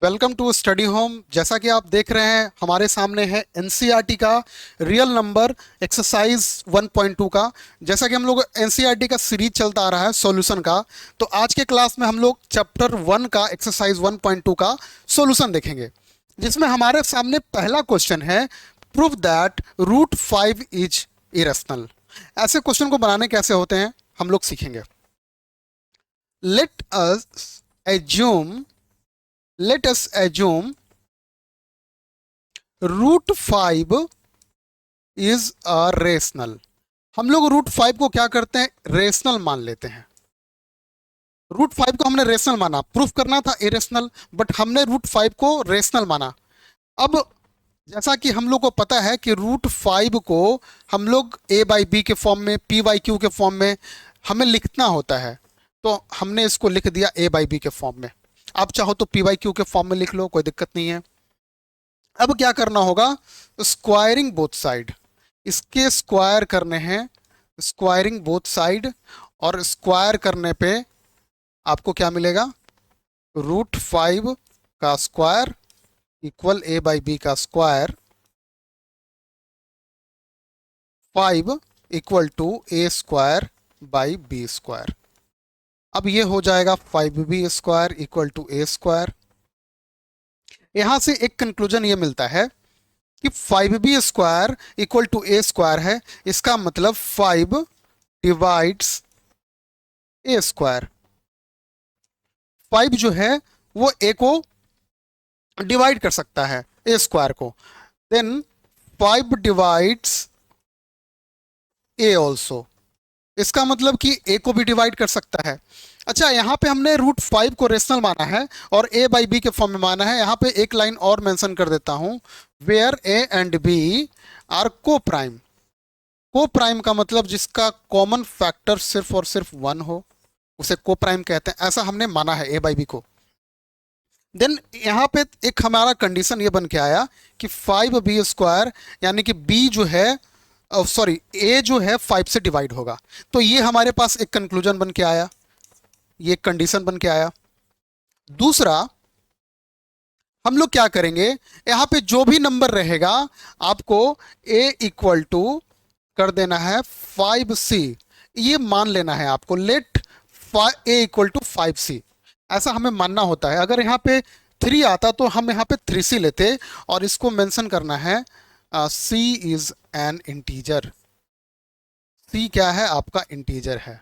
Welcome to study home. जैसा कि आप देख रहे हैं हमारे सामने है एनसीईआरटी का रियल नंबर एक्सरसाइज 1.2 का। जैसा कि हम लोग एनसीईआरटी का सीरीज चलता आ रहा है सॉल्यूशन का, तो आज के क्लास में हम लोग चैप्टर 1 का एक्सरसाइज 1.2 का सॉल्यूशन देखेंगे, जिसमें हमारे सामने पहला क्वेश्चन है, prove that root 5 is irrational. ऐसे क्वेश्चन को बनाने कैसे होते हैं हम लोग सीखेंगे। Let us assume let us assume root 5 is irrational. हम लोग रूट 5 को क्या करते हैं, रेशनल मान लेते हैं। रूट 5 को हमने रेशनल माना, प्रूफ करना था इरेशनल, बट हमने रूट 5 को रेशनल माना। अब जैसा कि हम लोग को पता है कि रूट 5 को हम लोग ए बाई बी के फॉर्म में, पी बाई क्यू के फॉर्म में हमें लिखना होता है, तो हमने इसको लिख दिया ए बाई बी के फॉर्म में। आप चाहो तो पी बाई क्यू के फॉर्म में लिख लो, कोई दिक्कत नहीं है। अब क्या करना होगा, स्क्वायरिंग बोथ साइड, इसके स्क्वायर करने हैं, स्क्वायरिंग बोथ साइड। और स्क्वायर करने पे आपको क्या मिलेगा, रूट 5 का square equal A by B का square, 5 equal to A square by B square. अब ये हो जाएगा 5b square equal to A square. यहां से एक कंक्लूजन ये मिलता है कि 5b square equal to A square है, इसका मतलब 5 डिवाइड्स ए स्क्वायर। 5 जो है वो ए को डिवाइड कर सकता है, ए स्क्वायर को। देन 5 डिवाइड्स ए ऑल्सो, इसका मतलब कि ए को भी डिवाइड कर सकता है। अच्छा, यहाँ पे हमने रूट 5 को रेशनल माना है और ए बाई बी के फॉर्म में माना है। यहाँ पे एक लाइन और मेंशन कर देता हूं, where a and b are coprime. Coprime का मतलब जिसका कॉमन फैक्टर सिर्फ और सिर्फ 1 हो, उसे को प्राइम कहते हैं। ऐसा हमने माना है ए बाई बी को। देन यहाँ पे एक हमारा कंडीशन ये बन के आया कि 5b स्क्वायर, यानी कि b जो है, सॉरी a जो है 5 से डिवाइड होगा। तो ये हमारे पास एक कंक्लूजन बन के आया, ये कंडीशन बन के आया। दूसरा, हम लोग क्या करेंगे, यहाँ पे जो भी नंबर रहेगा आपको a इक्वल टू कर देना है 5c, ये मान लेना है आपको। Late a equal to 5c, ऐसा हमें मानना होता है। अगर यहाँ पे 3 आता तो हम यहाँ पे 3c लेते और इसको मेंशन करना है c is an integer. c क्या है, आपका इंटीजर है,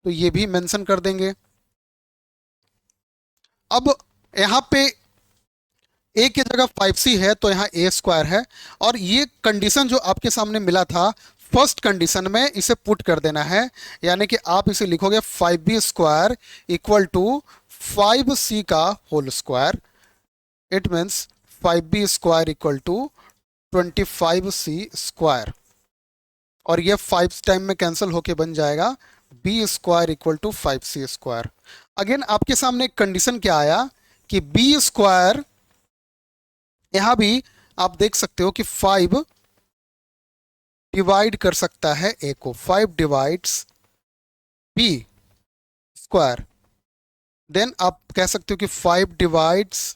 तो ये भी मेंशन कर देंगे। अब यहाँ पे a की जगह 5c है तो यहाँ a स्क्वायर है, और ये कंडीशन जो आपके सामने मिला था फर्स्ट कंडीशन में, इसे पुट कर देना है। यानी कि आप इसे लिखोगे 5b square equal to 5c का whole square. It means 5b square equal to 25c square, और ये 5 टाइम में कैंसिल होके बन जाएगा b square equal to 5c square. Again आपके सामने एक कंडीशन क्या आया कि b स्क्वायर, यहां भी आप देख सकते हो कि 5 डिवाइड कर सकता है a को, 5 डिवाइड्स b स्क्वायर। देन आप कह सकते हो कि 5 डिवाइड्स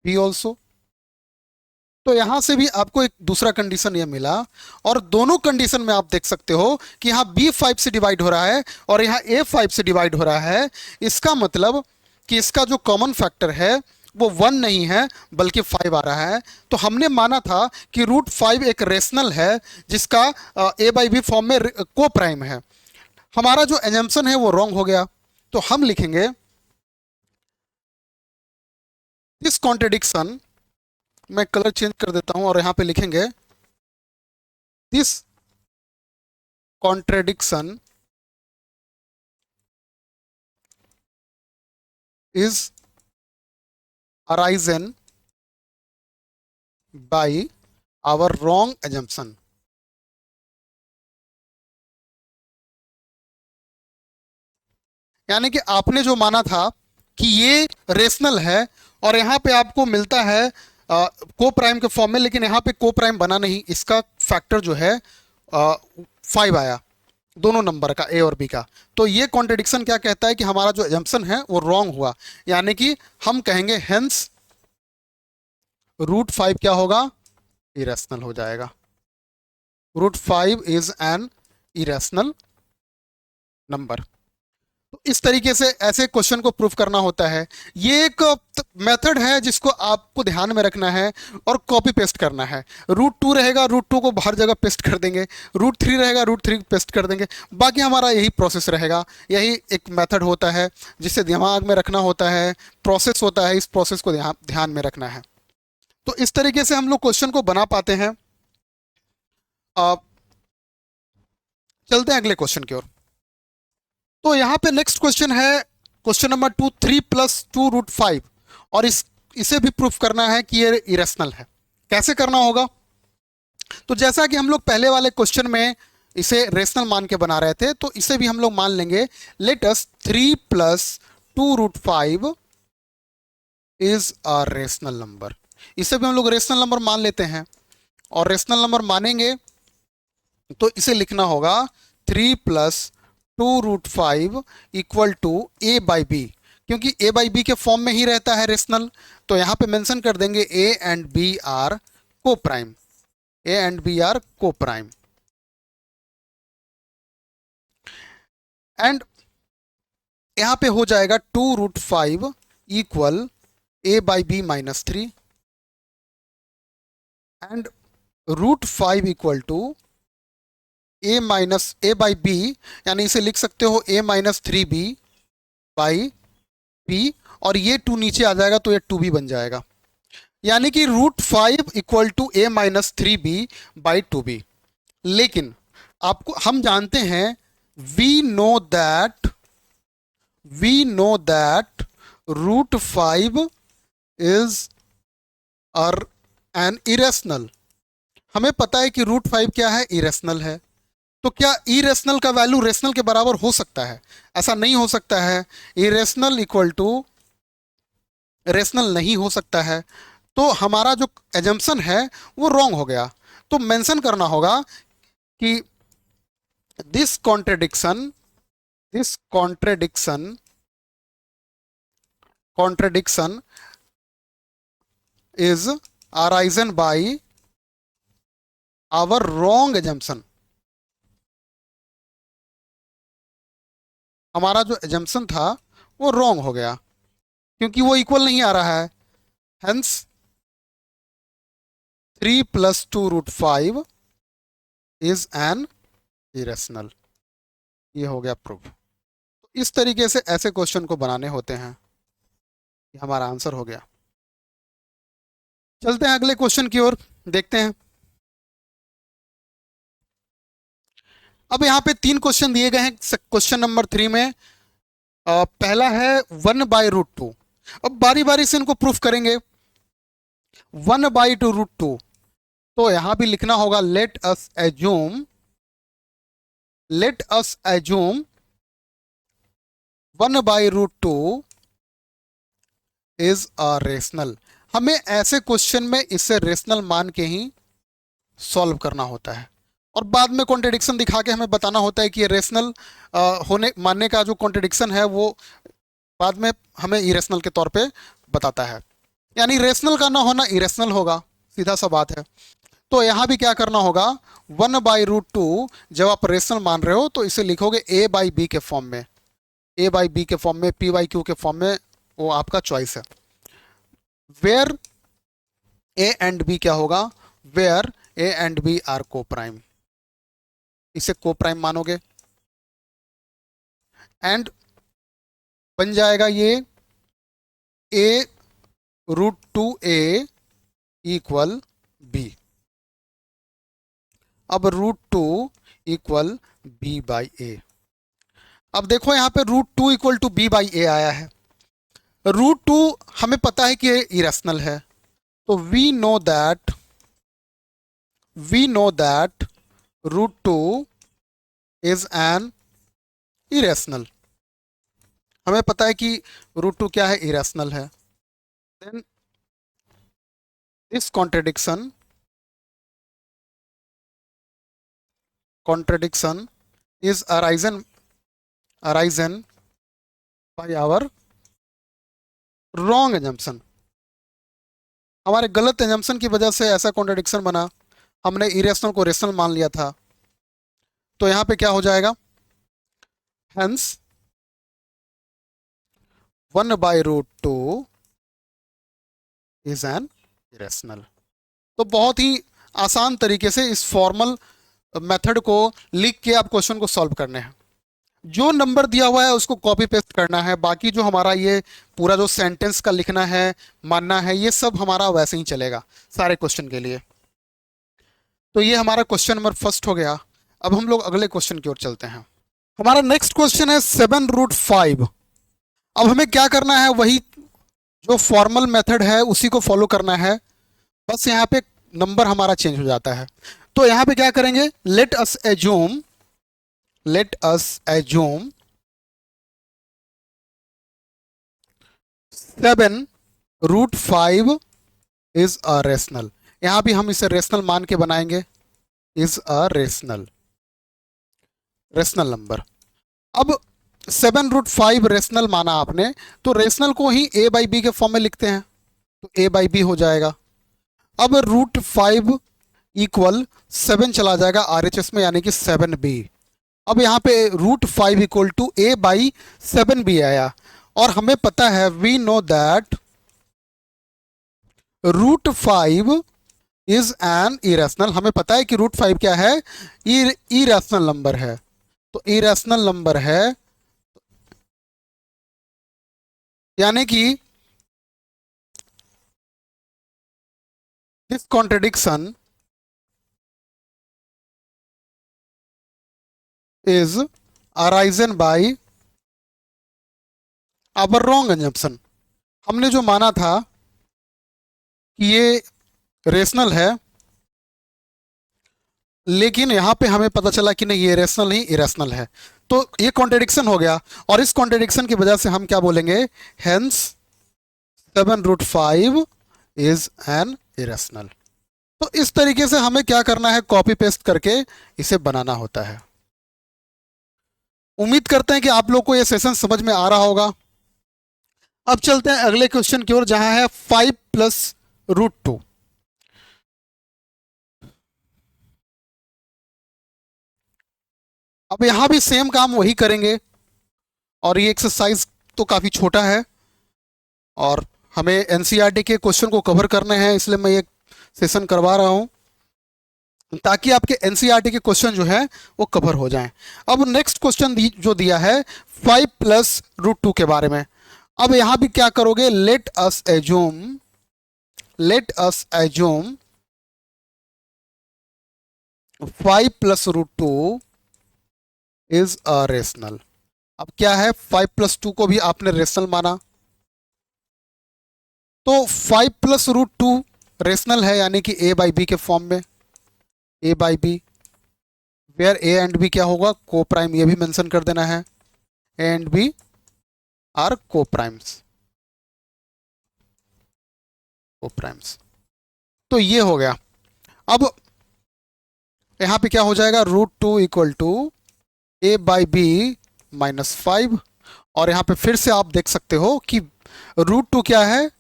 b ऑल्सो। तो यहां से भी आपको एक दूसरा कंडीशन ये मिला, और दोनों कंडीशन में आप देख सकते हो कि यहां b 5 से डिवाइड हो रहा है और यहां a 5 से डिवाइड हो रहा है। इसका मतलब कि इसका जो कॉमन फैक्टर है वो 1 नहीं है बल्कि 5 आ रहा है। तो हमने माना था कि रूट 5 एक रेशनल है जिसका ए बाई बी फॉर्म में को प्राइम है। हमारा जो एजम्पशन है वो रॉन्ग हो गया, तो हम लिखेंगे दिस कॉन्ट्रेडिक्शन, मैं कलर चेंज कर देता हूं और यहां पे लिखेंगे this contradiction is arisen by our wrong assumption। यानी कि आपने जो माना था कि ये रेशनल है और यहाँ पे आपको मिलता है को प्राइम के फॉर्म में, लेकिन यहाँ पे को प्राइम बना नहीं, इसका फैक्टर जो है 5 आया। दोनों नंबर का, ए और बी का। तो ये कॉन्ट्रडिक्शन क्या कहता है कि हमारा जो एजम्पशन है वो रॉन्ग हुआ, यानी कि हम कहेंगे हेंस √5 क्या होगा, इरेशनल हो जाएगा। √5 इज एन इरेशनल नंबर। तो इस तरीके से ऐसे क्वेश्चन को प्रूफ करना होता है। ये एक मेथड है जिसको आपको ध्यान में रखना है और कॉपी पेस्ट करना है। √2 रहेगा, √2 को हर जगह पेस्ट कर देंगे, √3 रहेगा, √3 पेस्ट कर देंगे। बाकी हमारा यही प्रोसेस रहेगा, यही एक मेथड होता है जिसे दिमाग में रखना होता है, प्रोसेस होता है, इस प्रोसेस को ध्यान में रखना है। तो इस तरीके से हम लोग क्वेश्चन को बना पाते हैं। आप चलते हैं अगले क्वेश्चन की ओर। तो यहाँ पे नेक्स्ट क्वेश्चन है क्वेश्चन नंबर 2, 3 + 2√5, और इसे भी प्रूफ करना है कि ये इरेशनल है। कैसे करना होगा? तो जैसा कि हम लोग पहले वाले क्वेश्चन में इसे रेशनल मान के बना रहे थे, तो इसे भी हम लोग मान लेंगे। Let us 3 + 2√5 is a rational number. इसे भी हम लोग रेशनल नंबर मान लेते हैं, और रेशनल नंबर मानेंगे तो इसे लिखना होगा 3 + 2√5 इक्वल टू a/b, क्योंकि a/b के फॉर्म में ही रहता है रेशनल। तो यहां पे मेंशन कर देंगे a and b are coprime, a and b are coprime. And यहां पे हो जाएगा 2√5 equal a/b-3, and √5 equal to a/b, यानी इसे लिख सकते हो a-3b/b, और ये 2 नीचे आ जाएगा तो ये 2b बन जाएगा। यानी कि √5 इक्वल टू a-3b/2b। लेकिन आपको हम जानते हैं, we know that √5 is an irrational. हमें पता है कि √5 क्या है, इरेशनल है। तो क्या इरेशनल का वैल्यू रेशनल के बराबर हो सकता है? ऐसा नहीं हो सकता है। इरेशनल इक्वल टू रेशनल नहीं हो सकता है। तो हमारा जो एजम्पशन है वो रॉन्ग हो गया। तो मेंशन करना होगा कि this contradiction is arisen by our wrong assumption. हमारा जो एजम्पशन था वो रॉन्ग हो गया, क्योंकि वो इक्वल नहीं आ रहा है। Hence 3 + 2√5 is an irrational. ये हो गया प्रूफ। तो इस तरीके से ऐसे क्वेश्चन को बनाने होते हैं। ये हमारा आंसर हो गया। चलते हैं अगले क्वेश्चन की ओर, देखते हैं। अब यहाँ पे 3 क्वेश्चन दिए गए हैं क्वेश्चन नंबर 3 में। पहला है 1/√2। अब बारी बारी से इनको प्रूफ करेंगे। 1/√2, तो यहां भी लिखना होगा late us assume 1/√2 is a rational. हमें ऐसे क्वेश्चन में इसे रेशनल मान के ही सॉल्व करना होता है, और बाद में कॉन्ट्रडिक्शन दिखा के हमें बताना होता है कि ये रेशनल होने मानने का जो कॉन्ट्रडिक्शन है वो बाद में हमें इरेशनल के तौर पे बताता है। यानी रेशनल का ना होना इरेशनल होगा, सीधा सा बात है। तो यहां भी क्या करना होगा, 1/√2 जब आप रेशनल मान रहे हो तो इसे लिखोगे a/b के फॉर्म में, a/b के फॉर्म में, p/q के फॉर्म में, वो आपका चॉइस है। वेयर a एंड b क्या होगा, where a and b are coprime, इसे को प्राइम मानोगे, एंड बन जाएगा ये a√2a इक्वल b। अब √2 इक्वल b/a। अब देखो यहाँ पे √2 इक्वल टू b/a आया है। √2 हमें पता है कि ये इरेशनल है, तो we know that √2 is an irrational. हमें पता है कि √2 क्या है, इरेशनल है। Then this contradiction is arisen by our wrong assumption. हमारे गलत एजम्पशन की वजह से ऐसा कॉन्ट्रडिक्शन बना, हमने इरेशनल को रेशनल मान लिया था। तो यहां पे क्या हो जाएगा, हेंस 1/√2 इज एन इरेशनल। तो बहुत ही आसान तरीके से इस फॉर्मल मेथड को लिख के आप क्वेश्चन को सॉल्व करने हैं। जो नंबर दिया हुआ है उसको कॉपी पेस्ट करना है, बाकी जो हमारा ये पूरा जो सेंटेंस का लिखना है, मानना है, ये सब हमारा वैसे ही चलेगा सारे क्वेश्चन के लिए। तो ये हमारा क्वेश्चन नंबर फर्स्ट हो गया। अब हम लोग अगले क्वेश्चन की ओर चलते हैं। हमारा नेक्स्ट क्वेश्चन है 7√5। अब हमें क्या करना है, वही जो फॉर्मल मेथड है उसी को फॉलो करना है, बस यहाँ पे नंबर हमारा चेंज हो जाता है। तो यहाँ पे क्या करेंगे, late us assume 7√5 is a rational. यहां भी हम इसे रेशनल मान के बनाएंगे, इज अ रेशनल नंबर। अब 7√5 रेशनल माना आपने, तो रेशनल को ही a/b के फॉर्म में लिखते हैं, तो a/b हो जाएगा। अब √5 इक्वल 7 चला जाएगा RHS में, यानी कि 7b। अब यहाँ पे √5 इक्वल टू a/7b आया, और हमें पता है, we know that √5 is an irrational. हमें पता है कि √5 क्या है, इरेशनल नंबर है। तो इरेशनल नंबर है, यानी कि this contradiction is arisen by our wrong assumption. हमने जो माना था कि ये रेशनल है, लेकिन यहां पे हमें पता चला कि नहीं, ये रेशनल नहीं इरेशनल है। तो ये कॉन्ट्रडिक्शन हो गया, और इस कॉन्ट्रडिक्शन की वजह से हम क्या बोलेंगे, हेंस 7√5 इज एन इरेशनल। तो इस तरीके से हमें क्या करना है, कॉपी पेस्ट करके इसे बनाना होता है। उम्मीद करते हैं कि आप लोग को ये सेशन समझ में आ रहा होगा। अब चलते हैं अगले क्वेश्चन की ओर, जहां है 5 + √2। अब यहां भी सेम काम वही करेंगे, और ये एक्सरसाइज तो काफी छोटा है, और हमें एनसीईआरटी के क्वेश्चन को कवर करने हैं, इसलिए मैं ये सेशन करवा रहा हूं, ताकि आपके एनसीईआरटी के क्वेश्चन जो है वो कवर हो जाएं। अब नेक्स्ट क्वेश्चन जो दिया है 5 + √2 के बारे में। अब यहां भी क्या करोगे, late us assume 5 + √2 is a rational. अब क्या है, 5 + 2 को भी आपने रेशनल माना, तो 5 + √2 रेशनल है, यानी कि a/b के फॉर्म में, a/b, where a and b क्या होगा, को प्राइम। ये भी मेंशन कर देना है, a एंड b आर को प्राइम्स। तो ये हो गया। अब यहां पे क्या हो जाएगा, √2 इक्वल टू a/b -5, और यहां पे फिर से आप देख सकते हो कि √2 क्या है,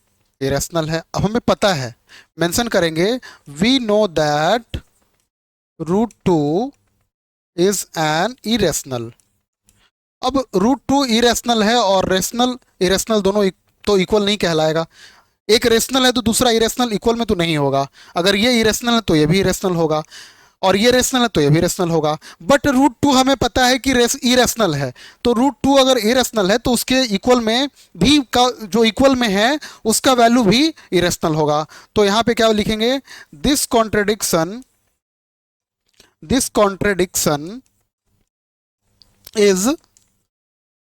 इरेशनल है। अब हमें पता है, मेंशन करेंगे, we know that √2 is an irrational. अब √2 इरेशनल है, और रेशनल इरेशनल दोनों तो इक्वल नहीं कहलाएगा। एक रेशनल है तो दूसरा इरेशनल इक्वल में तो नहीं होगा। अगर ये इरेशनल है तो ये भी इरेशनल होगा, और ये रेशनल है तो ये भी रेशनल होगा। बट √2 हमें पता है कि इरेशनल है, तो √2 अगर इरेशनल है तो उसके इक्वल में भी का जो इक्वल में है उसका वैल्यू भी इरेशनल होगा। तो यहाँ पे क्या लिखेंगे, this contradiction is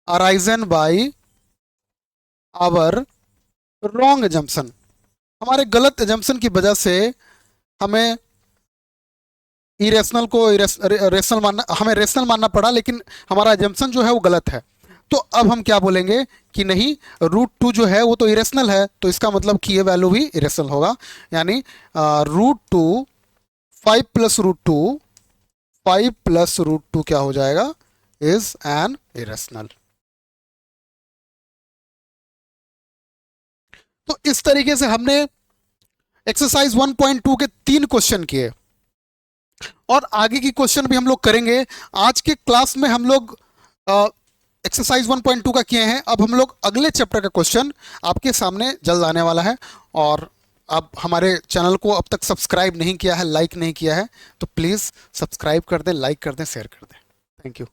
arisen by our wrong assumption. हमारे गलत एजम्पशन की वजह से हमें इरेशनल को रेशनल मानना, हमें रेशनल मानना पड़ा, लेकिन हमारा एजम्पशन जो है वो गलत है। तो अब हम क्या बोलेंगे कि नहीं, √2 जो है वो तो इरेशनल है, तो इसका मतलब कि ये वैल्यू भी इरेशनल होगा, यानी √2 5 + √2 क्या हो जाएगा, इज एन इरेशनल। तो इस तरीके से हमने एक्सरसाइज 1.2 के 3 क्वेश्चन किए और आगे की क्वेश्चन भी हम लोग करेंगे। आज के क्लास में हम लोग एक्सरसाइज 1.2 का किए हैं। अब हम लोग अगले चैप्टर का क्वेश्चन आपके सामने जल्द आने वाला है। और आप हमारे चैनल को अब तक सब्सक्राइब नहीं किया है, लाइक नहीं किया है, तो प्लीज़ सब्सक्राइब कर दें, लाइक कर दें, शेयर कर दें। Thank you.